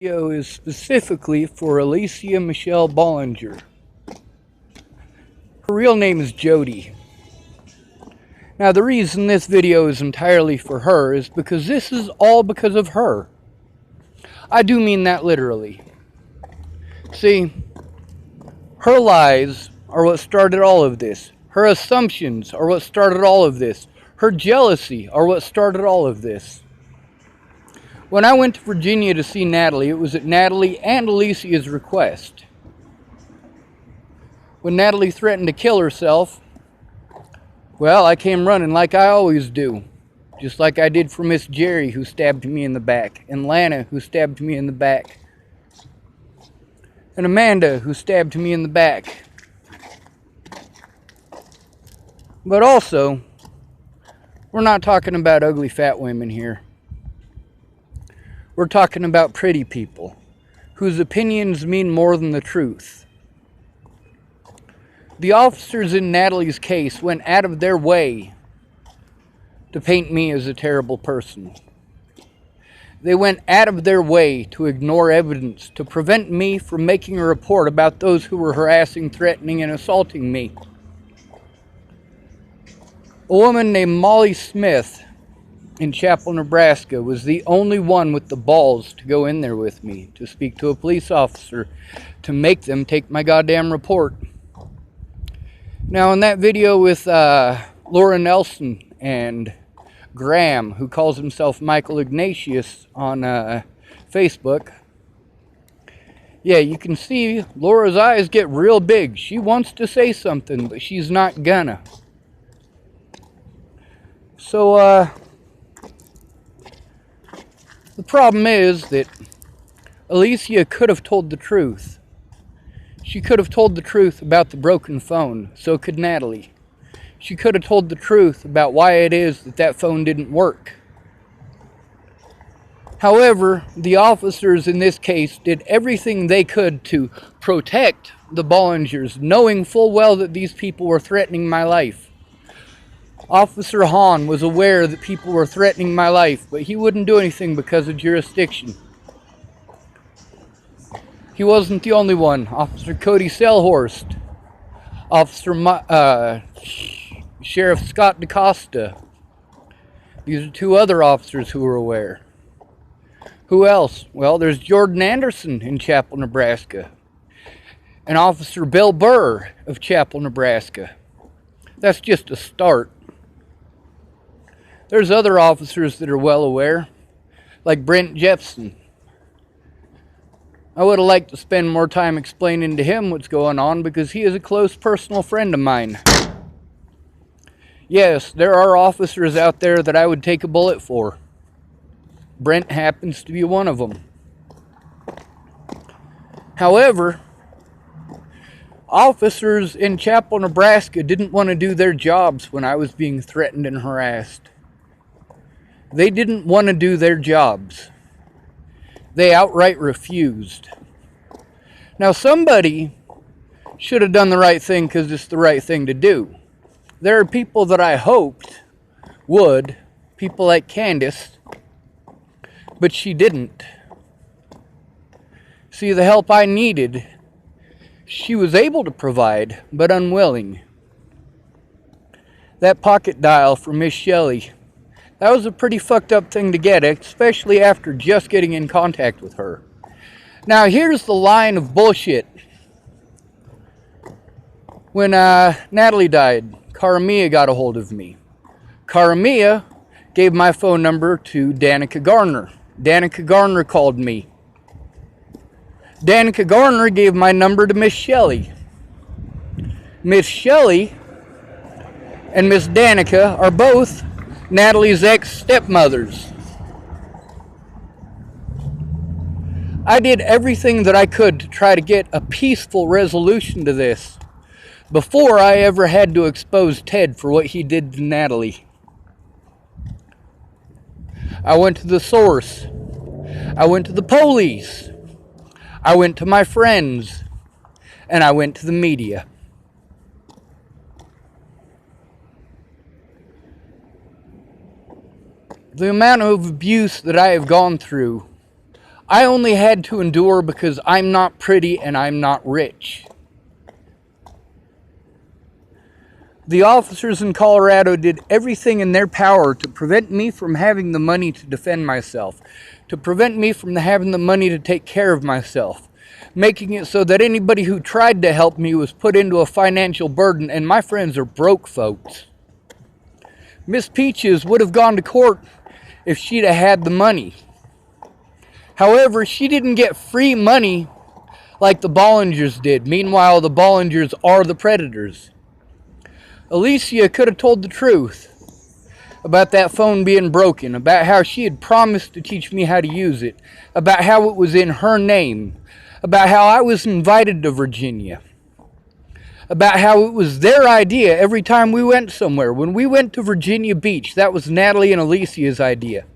Video is specifically for Alycia Michelle Bollinger. Her real name is Jody. Now the reason this video is entirely for her is because this is all because of her. I do mean that literally. See, her lies are what started all of this. Her assumptions are what started all of this. Her jealousy are what started all of this. When I went to Virginia to see Natalie, it was at Natalie and Alycia's request. When Natalie threatened to kill herself, well, I came running like I always do. Just like I did for Miss Jerry, who stabbed me in the back, and Lana, who stabbed me in the back, and Amanda, who stabbed me in the back. But also, we're not talking about ugly fat women here. We're talking about pretty people whose opinions mean more than the truth. The officers in Natalie's case went out of their way to paint me as a terrible person. They went out of their way to ignore evidence to prevent me from making a report about those who were harassing, threatening, and assaulting me. A woman named Molly Smith in Chapel, Nebraska, was the only one with the balls to go in there with me to speak to a police officer to make them take my goddamn report. Now, in that video with Laura Nelson and Graham, who calls himself Michael Ignatius on Facebook, yeah, you can see Laura's eyes get real big. She wants to say something, but she's not gonna. So, the problem is that Alycia could have told the truth. She could have told the truth about the broken phone. So could Natalie. She could have told the truth about why it is that that phone didn't work. However, the officers in this case did everything they could to protect the Bollingers, knowing full well that these people were threatening my life. Officer Hahn was aware that people were threatening my life, but he wouldn't do anything because of jurisdiction. He wasn't the only one. Officer Cody Selhorst, Sheriff Scott DaCosta. These are two other officers who were aware. Who else? Well, there's Jordan Anderson in Chapel, Nebraska. And Officer Bill Burr of Chapel, Nebraska. That's just a start. There's other officers that are well aware, like Brent Jepson. I would have liked to spend more time explaining to him what's going on because he is a close personal friend of mine. Yes, there are officers out there that I would take a bullet for. Brent happens to be one of them. However, officers in Chapel, Nebraska didn't want to do their jobs when I was being threatened and harassed. They didn't want to do their jobs. They outright refused. Now, somebody should have done the right thing because it's the right thing to do. There are people that I hoped would, people like Candace, but she didn't. See, the help I needed, she was able to provide, but unwilling. That pocket dial for Miss Shelley, that was a pretty fucked up thing to get, especially after just getting in contact with her. Now, here's the line of bullshit. When Natalie died, Caramia got a hold of me. Caramia gave my phone number to Danica Garner. Danica Garner called me. Danica Garner gave my number to Miss Shelley. Miss Shelley and Miss Danica are both Natalie's ex-stepmothers. I did everything that I could to try to get a peaceful resolution to this before I ever had to expose Ted for what he did to Natalie. I went to the source. I went to the police. I went to my friends. And I went to the media. The amount of abuse that I have gone through, I only had to endure because I'm not pretty and I'm not rich. The officers in Colorado did everything in their power to prevent me from having the money to defend myself, to prevent me from having the money to take care of myself, making it so that anybody who tried to help me was put into a financial burden, and my friends are broke folks. Miss Peaches would have gone to court if she'd have had the money. However, she didn't get free money like the Bollingers did. Meanwhile, the Bollingers are the predators. Alycia could have told the truth about that phone being broken, about how she had promised to teach me how to use it, about how it was in her name, about how I was invited to Virginia, about how it was their idea every time we went somewhere. When we went to Virginia Beach, that was Natalie and Alycia's idea.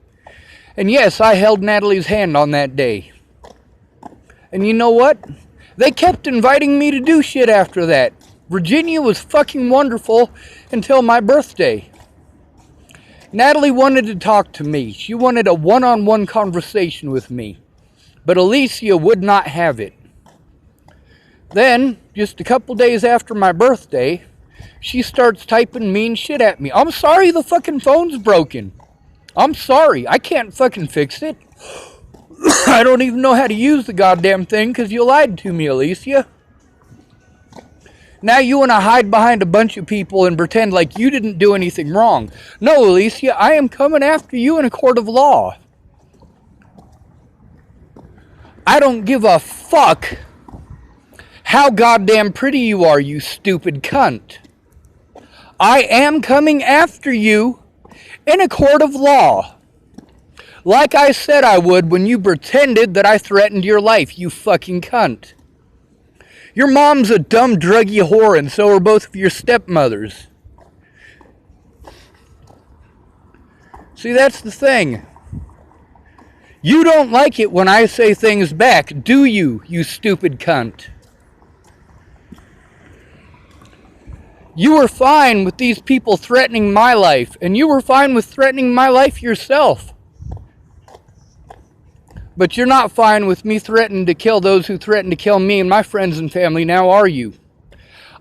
And yes, I held Natalie's hand on that day. And you know what? They kept inviting me to do shit after that. Virginia was fucking wonderful until my birthday. Natalie wanted to talk to me. She wanted a one-on-one conversation with me. But Alycia would not have it. Then, just a couple days after my birthday, she starts typing mean shit at me. I'm sorry the fucking phone's broken. I'm sorry. I can't fucking fix it. I don't even know how to use the goddamn thing because you lied to me, Alycia. Now you want to hide behind a bunch of people and pretend like you didn't do anything wrong. No, Alycia, I am coming after you in a court of law. I don't give a fuck how goddamn pretty you are, you stupid cunt. I am coming after you in a court of law. Like I said I would when you pretended that I threatened your life, you fucking cunt. Your mom's a dumb druggy whore, and so are both of your stepmothers. See, that's the thing. You don't like it when I say things back, do you, you stupid cunt? You were fine with these people threatening my life, and you were fine with threatening my life yourself. But you're not fine with me threatening to kill those who threaten to kill me and my friends and family, now are you?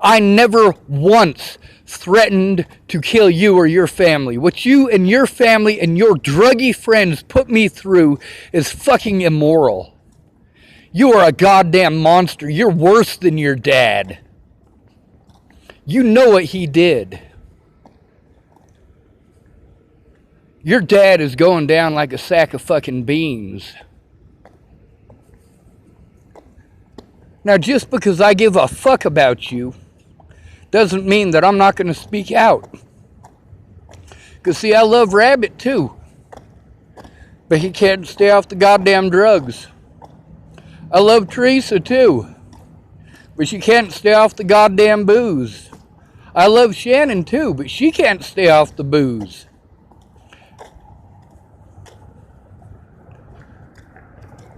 I never once threatened to kill you or your family. What you and your family and your druggy friends put me through is fucking immoral. You are a goddamn monster. You're worse than your dad. You know what he did. Your dad is going down like a sack of fucking beans. Now, just because I give a fuck about you doesn't mean that I'm not going to speak out. Because, see, I love Rabbit, too. But he can't stay off the goddamn drugs. I love Teresa, too. But she can't stay off the goddamn booze. I love Shannon, too. But she can't stay off the booze.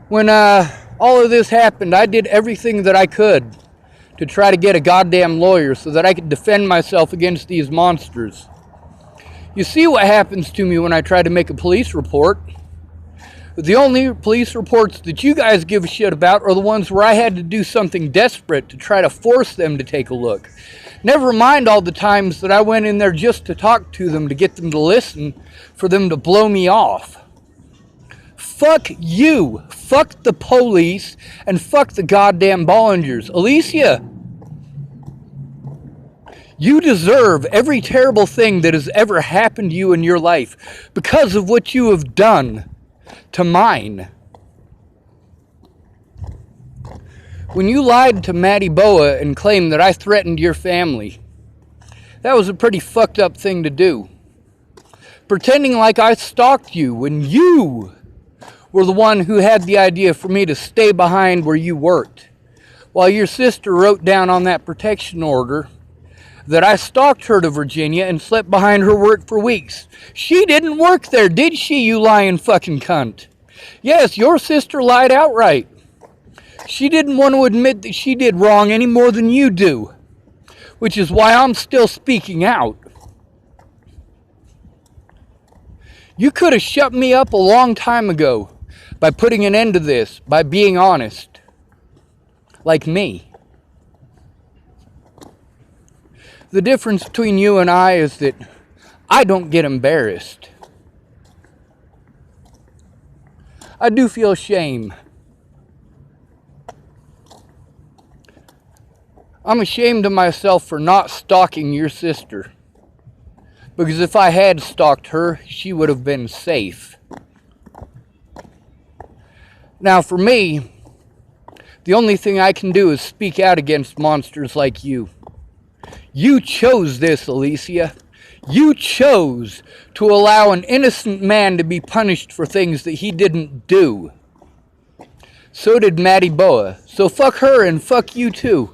When, all of this happened, I did everything that I could to try to get a goddamn lawyer so that I could defend myself against these monsters. You see what happens to me when I try to make a police report. The only police reports that you guys give a shit about are the ones where I had to do something desperate to try to force them to take a look. Never mind all the times that I went in there just to talk to them, to get them to listen, for them to blow me off. Fuck you. Fuck the police. And fuck the goddamn Bollingers. Alycia, you deserve every terrible thing that has ever happened to you in your life because of what you have done to mine. When you lied to Maddie Boa and claimed that I threatened your family, that was a pretty fucked up thing to do. Pretending like I stalked you when you were the one who had the idea for me to stay behind where you worked, while your sister wrote down on that protection order that I stalked her to Virginia and slept behind her work for weeks. She didn't work there, did she, you lying fucking cunt? Yes, your sister lied outright. She didn't want to admit that she did wrong any more than you do, which is why I'm still speaking out. You could have shut me up a long time ago by putting an end to this, by being honest, like me. The difference between you and I is that I don't get embarrassed. I do feel shame. I'm ashamed of myself for not stalking your sister. Because if I had stalked her, she would have been safe. Now for me, the only thing I can do is speak out against monsters like you. You chose this, Alycia. You chose to allow an innocent man to be punished for things that he didn't do. So did Maddie Boa. So fuck her and fuck you too.